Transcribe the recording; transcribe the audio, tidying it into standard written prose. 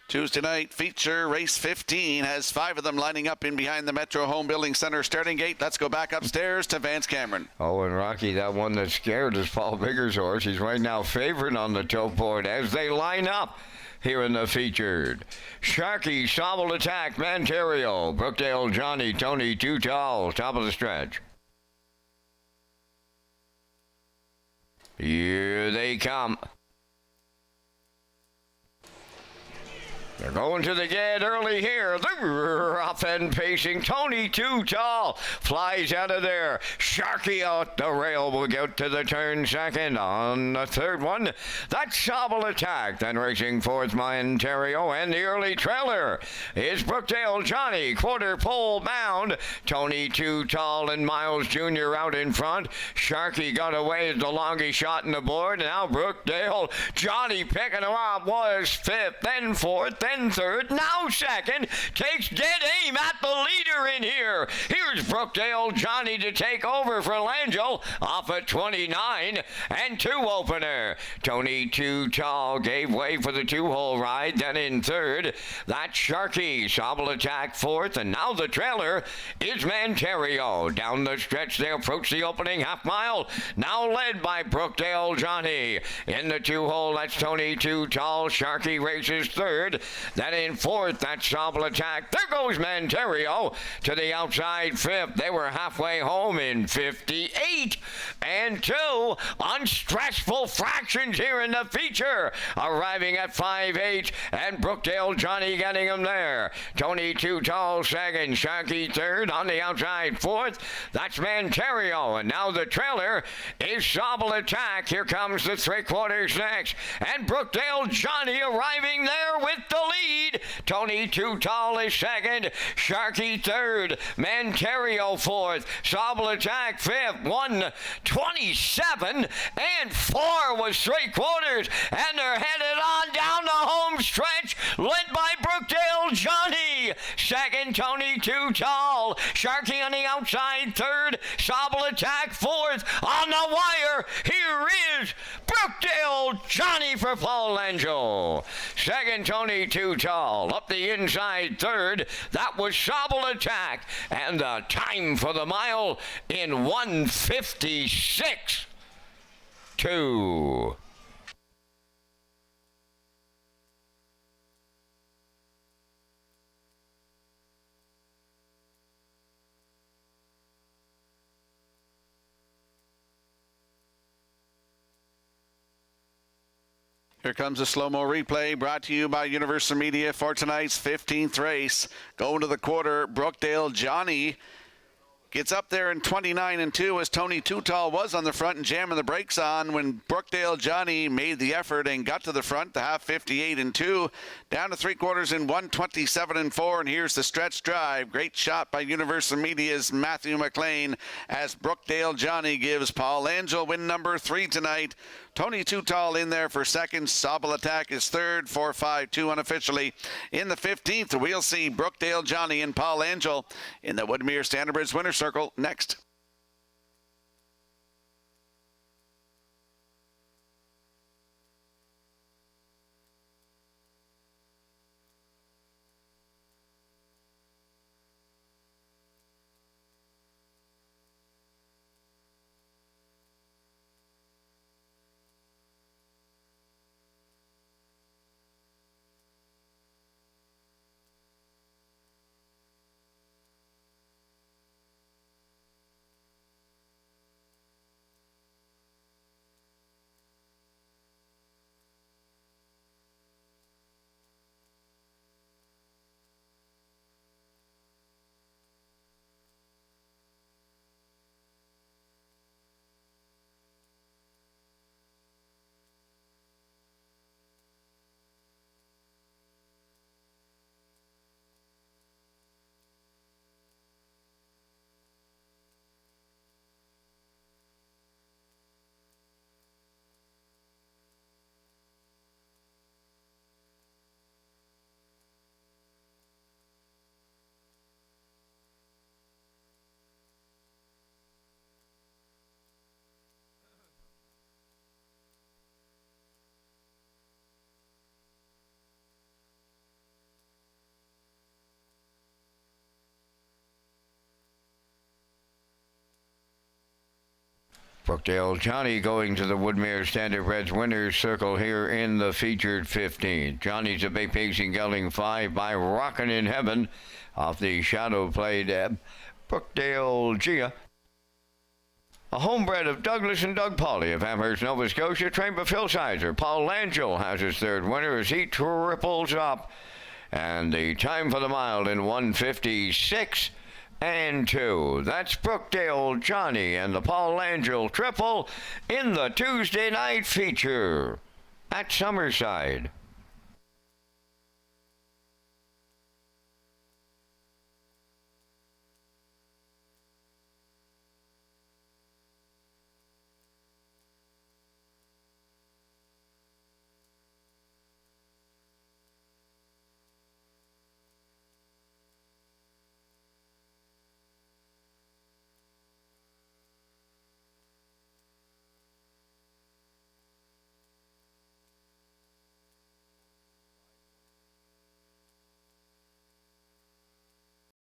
Tuesday night feature race 15 has 5 of them lining up in behind the Metro Home Building Center starting gate. Let's go back upstairs to Vance Cameron. Oh, and Rocky, that one that scared is Paul Bigger's horse. He's right now favored on the toe board as they line up here in the featured. Sharky, Sobble Attack, Manterio, Brookdale, Johnny, Tony, Too Tall, top of the stretch. Here they come. They're going to the gate early here. They're off and pacing. Tony Too Tall flies out of there. Sharky out the rail will get to the turn second. On the third one, that's Sobble Attack. Then racing fourth, Ontario. And the early trailer is Brookdale Johnny. Quarter pole bound. Tony Too Tall and Miles Jr. out in front. Sharky got away as the longest shot in the board. Now Brookdale Johnny picking him up was fifth, then fourth, then third, now second, takes dead aim at the leader in here. Here's Brookdale Johnny to take over for Langell off at 29 and 2 opener. Tony Too Tall gave way for the 2-hole ride, then in third, that's Sharky. Sobble Attack fourth, and now the trailer is Manterio. Down the stretch they approach the opening half mile, now led by Brookdale Johnny. In the 2-hole, that's Tony Too Tall. Sharky races third. Then in fourth, that's Sobble Attack. There goes Manterio to the outside fifth. They were halfway home in 58 and 2 on stressful fractions here in the feature. Arriving at 5-8, and Brookdale Johnny getting him there. Tony Too Tall second, Sharky third. On the outside fourth, that's Manterio. And now the trailer is Sobble Attack. Here comes the 3/4 next. And Brookdale Johnny arriving there with the lead. Tony Too Tall is second, Sharky third, Manterio fourth, Sobble Attack fifth, 1:27 and 4 was 3/4, and they're headed on down the home stretch, led by Brookdale Johnny. Second, Tony Too Tall, Sharky on the outside third, Sobble Attack fourth. On the wire, here is Brookdale Johnny for Paul Langell. Second, Tony Too Tall. Up the inside third, that was Sobble Attack. And the time for the mile in 1:56.2. Here comes a slow-mo replay brought to you by Universal Media for tonight's 15th race. Going to the quarter, Brookdale Johnny gets up there in 29 and 2 as Tony Too Tall was on the front and jamming the brakes on when Brookdale Johnny made the effort and got to the front, the half 58 and 2, down to 3/4 in 1:27 and 4. And here's the stretch drive. Great shot by Universal Media's Matthew McLean as Brookdale Johnny gives Paul Langell win number 3 tonight. Tony Too Tall in there for second. Sobble Attack is third, 4-5-2 unofficially. In the 15th, we'll see Brookdale Johnny and Paul Langell in the Woodmere Standardbridge Winner's Circle next. Brookdale Johnny going to the Woodmere Standard Reds winners circle here in the featured 15. Johnny's a big pacing gelding 5 by Rockin' in Heaven off the shadow played Brookdale Gia. A homebred of Douglas and Doug Pauly of Amherst, Nova Scotia, trained by Phil Sizer. Paul Langell has his third winner as he triples up. And the time for the mile in 1:56 and 2. That's Brookdale Johnny and the Paul Langell triple in the Tuesday night feature at Summerside.